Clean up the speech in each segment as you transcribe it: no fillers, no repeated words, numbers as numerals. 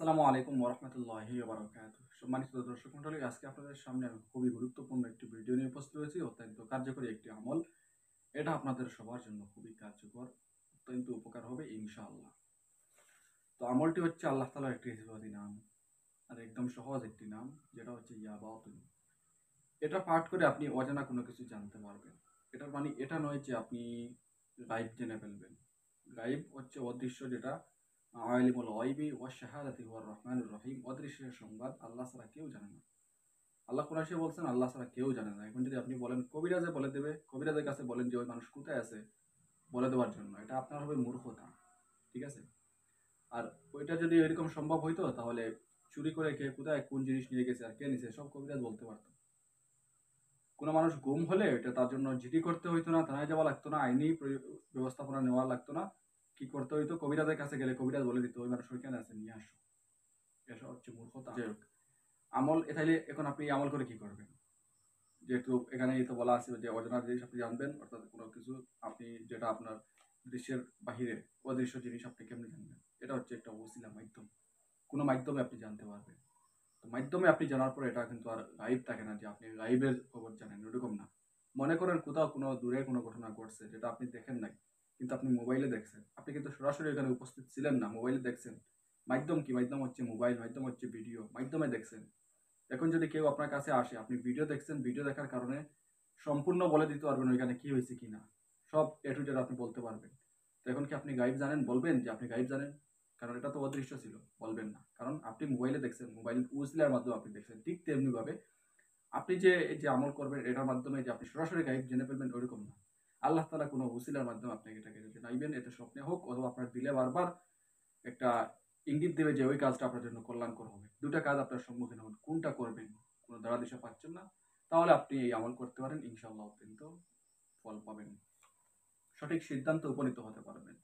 আসসালামু আলাইকুম ওরহমতুল্লাহি ওবারাকাতুহু। সম্মানিত দর্শক মণ্ডলী, আজকে আপনাদের সামনে আমি খুবই গুরুত্বপূর্ণ একটি ভিডিও নিয়ে উপস্থিত হয়েছি। অত্যন্ত কার্যকরী একটি আমল। এটা আপনাদের সবার জন্য খুবই কার্যকর, অত্যন্ত উপকার হবে ইনশাআল্লাহ। তো আমলটি হচ্ছে আল্লাহ তাআলার একটি হিফাজতি নাম, আর একদম সহজ একটি নাম, যেটা হচ্ছে ইয়া বাতিন। এটা পাঠ করে আপনি অজানা কোনো কিছু জানতে পারবেন। এটার মানে এটা নয় যে আপনি গায়েব জেনে ফেলবেন। গায়েব হচ্ছে অদৃশ্য, যেটা আলিমুল গায়বি ওয়াশ শাহাদাতি হুয়ার রহমানুর রহিম। অদৃশ্যের সংবাদ আল্লাহ ছাড়া কেউ জানে না। আল্লাহ কোরআনে এসে বলছেন আল্লাহ ছাড়া কেউ জানে না। এখন যদি আপনি বলেন কবিরাজে বলে দেবে, কবিরাজের কাছে বলেন যে ওই মানুষ কোথায় আছে বলে দেওয়ার জন্য, এটা আপনার হবে মূর্খতা। ঠিক আছে? আর ওইটা যদি এরকম সম্ভব হইতো, তাহলে চুরি করে কে কোথায় কোন জিনিস নিয়ে গেছে আর কে নিছে সব কবিরাজ বলতে পারতো। কোনো মানুষ গুম হলে এটা তার জন্য জিডি করতে হইতো না, থানায় যাওয়া লাগতো না, আইনি ব্যবস্থাপনা নেওয়া লাগতো না। কি করতে হইতো? কবিরাজের কাছে গেলে কবিরাজ বলে দিত ওই মানুষ ওইখানে আছে, নিয়ে আসো। এসব হচ্ছে মূর্খতা। যাই হোক, আমল তাইলে এখন আপনি আমল করে কি করবেন? যেহেতু এখানে তো বলা আছে যে অজানা জিনিস আপনি জানবেন, অর্থাৎ কোনো কিছু আপনি যেটা আপনার দৃশ্যের বাহিরে, অদৃশ্য জিনিস আপনি কেমনে জানবেন? এটা হচ্ছে একটা ওসিলা, মাধ্যম। কোনো মাধ্যমে আপনি জানতে পারবেন। তো মাধ্যমে আপনি জানার পরে এটা কিন্তু আর গায়েব থাকে না যে আপনি গায়েবের খবর জানেন, ওরকম না। মনে করেন কোথাও কোনো দূরে কোনো ঘটনা ঘটছে যেটা আপনি দেখেন নাই, কিন্তু আপনি মোবাইলে দেখছেন। আপনি কিন্তু সরাসরি এখানে উপস্থিত ছিলেন না, মোবাইলে দেখছেন। মাধ্যম কি? মাধ্যম হচ্ছে মোবাইল, মাধ্যম হচ্ছে ভিডিও, মাধ্যমে দেখছেন। এখন যদি কেউ আপনার কাছে আসে, আপনি ভিডিও দেখছেন, ভিডিও দেখার কারণে সম্পূর্ণ বলে দিতে পারবেন ওইখানে কি হয়েছে কি না। সব এ টু জেড আপনি বলতে পারবেন। তো এখন কি আপনি গায়েব জানেন? বলবেন যে আপনি গায়েব জানেন? কারণ এটা তো অদৃশ্য ছিল, বলবেন না। কারণ আপনি মোবাইলে দেখছেন, মোবাইল উসিলার মাধ্যমে আপনি দেখছেন। ঠিক তেমনি ভাবে আপনি যে এই যে আমল করবেন এটার মাধ্যমে যে আপনি সরাসরি গায়েব জেনে ফেলবেন, ওইরকম না। আল্লাহ তাআলা কোনো উসিলার মাধ্যমে আপনাকে এটাকে জানাইবেন, এটা স্বপ্নে হোক অথবা আপনার দিলে বারবার একটা ইঙ্গিত দেবে যে ওই কাজটা আপনার জন্য কল্যাণকর হবে। দুটা কাজ আপনার সম্মুখীন হবেন, কোনটা করবেন কোনো ধারা দিশা পাচ্ছেন না, তাহলে আপনি এই আমল করতে পারেন, ইনশাআল্লাহ অত্যন্ত ফল পাবেন, সঠিক সিদ্ধান্তে উপনীত হতে পারবেন।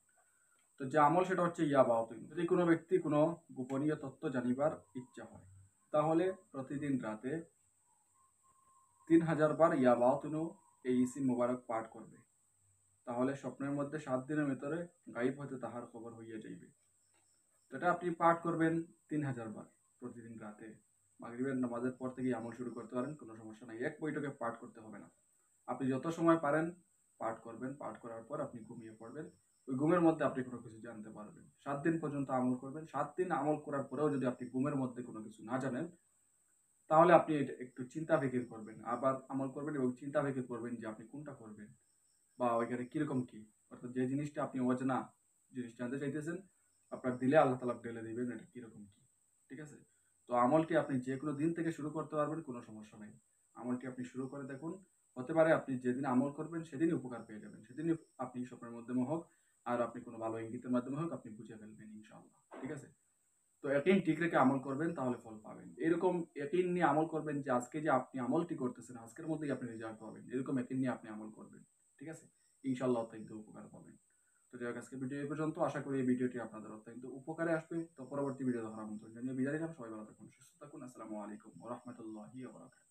তো যে আমল সেটা হচ্ছে ইয়া বাতিন। যদি কোনো ব্যক্তি কোনো গোপনীয় তথ্য জানিবার ইচ্ছা হয়, তাহলে প্রতিদিন রাতে 3000 বার ইয়া বাতিনু এই ইসিম মোবারক পাঠ করবে। তাহলে স্বপ্নের মধ্যে 7 দিনের ভিতরে গায়েব হতে তাহার খবর হইয়া যাইবে। তো এটা আপনি পাঠ করবেন 3000 বার প্রতিদিন রাতে। মাগরিবের নামাজের পর থেকে আমল শুরু করতে পারেন, কোনো সমস্যা নাই। এক বৈঠকে পাঠ করতে হবে না। আপনি যত সময় পারেন পাঠ করবেন। পাঠ করার পর আপনি ঘুমিয়ে পড়বেন। ওই ঘুমের মধ্যে আপনি কোনো কিছু জানতে পারবেন। 7 দিন পর্যন্ত আমল করবেন। 7 দিন আমল করার পরেও যদি আপনি ঘুমের মধ্যে কোনো কিছু না জানেন, তাহলে আপনি এটা একটু চিন্তা ফিকির করবেন। আবার আমল করবেন এবং চিন্তা ফিকির করবেন যে আপনি কোনটা করবেন বা ওইখানে কিরকম কি। অর্থাৎ যে জিনিসটা আপনি অজানা জিনিস জানতে চাইতেছেন, আপনার দিলে আল্লাহ তাআলা ঢেলে দিবেন এটা কিরকম কি। ঠিক আছে? তো আমলটি আপনি যেকোনো দিন থেকে শুরু করতে পারবেন, কোনো সমস্যা নাই। আমলটি আপনি শুরু করে দেখুন। হতে পারে আপনি যেদিন আমল করবেন সেদিনই উপকার পেয়ে যাবেন। সেদিনই আপনি স্বপ্নের মাধ্যমে হোক আর আপনি কোনো ভালো ইঙ্গিতের মাধ্যমে হোক আপনি বুঝে ফেলবেন ইনশাআল্লাহ। ঠিক আছে? তো ইয়াকিন ঠিক রেখে আমল করবেন, তাহলে ফল পাবেন। এরকম ইয়াকিন নিয়ে আমল করবেন যে আজকে যে আপনি আমলটি করতেছেন আজকের মধ্যেই আপনি রেজাল্ট পাবেন। এরকম ইয়াকিন নিয়ে আপনি আমল করবেন। ঠিক আছে? ইনশাআল্লাহ অত্যন্ত উপকার পাবেন। তো যাই হোক, আজকে ভিডিও এই পর্যন্ত। আশা করি এই ভিডিওটি আপনাদের অত্যন্ত উপকারে আসবে। তো পরবর্তী ভিডিও দেখার আমন্ত্রণ জানিয়ে বিদায় নিলাম। সবাই ভালো থাকুন, সুস্থ থাকুন। আসসালামু আলাইকুম ওয়া রাহমাতুল্লাহি ওয়া বারাকাতুহু।